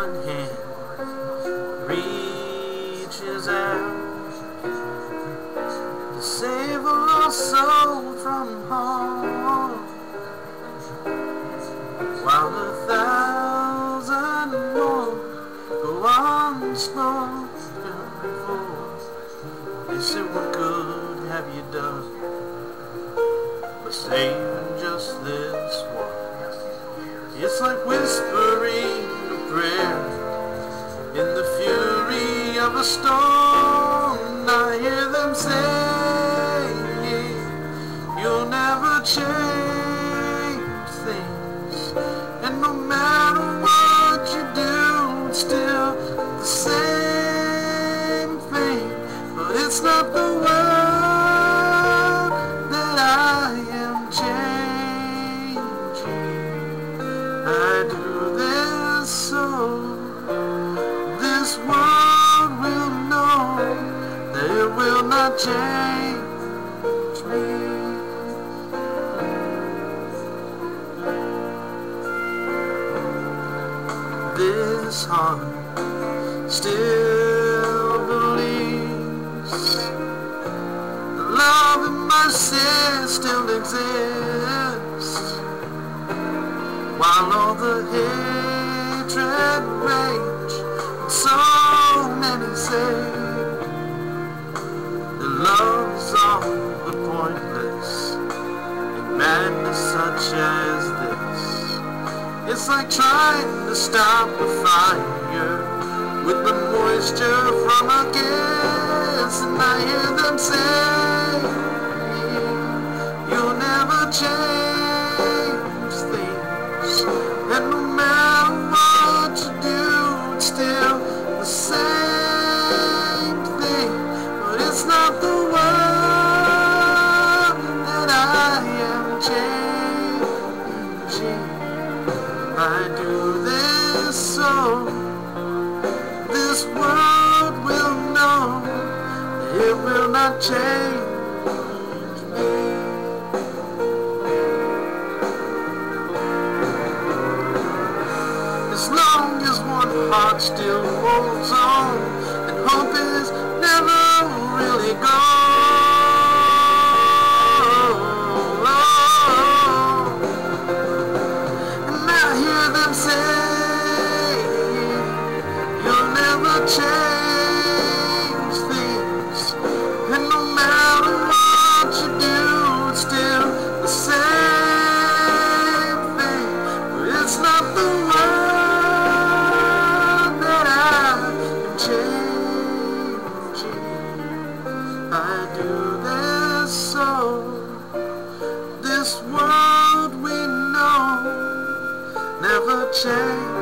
one hand reaches out to save a lost soul from harm, while 1,000 more go unspoken before. They say, what good have you done by saving just this one? It's like whispering a prayer in the fury of a storm. I hear them saying, you'll never change things, and no matter what you do, it's still the same thing. But it's not the world that I am changing. I do this so this world will know that it will not change me. This heart still believes that love and mercy still exist, while all the hatred rage, and so many say that love's all but pointless in madness such as this. It's like trying to stop a fire with the moisture from a kiss, and I hear them say, you'll never change things, and no matter what you do, it's still the same thing. But it's not the world that I am changing. I do this so this world will know it will not change me. As long as one heart still holds on, and hope is never really gone. And I hear them say, you'll never change things, and no matter what you do, it's still the same thing. But it's not the world that I am changing. I do this so this world we know never change.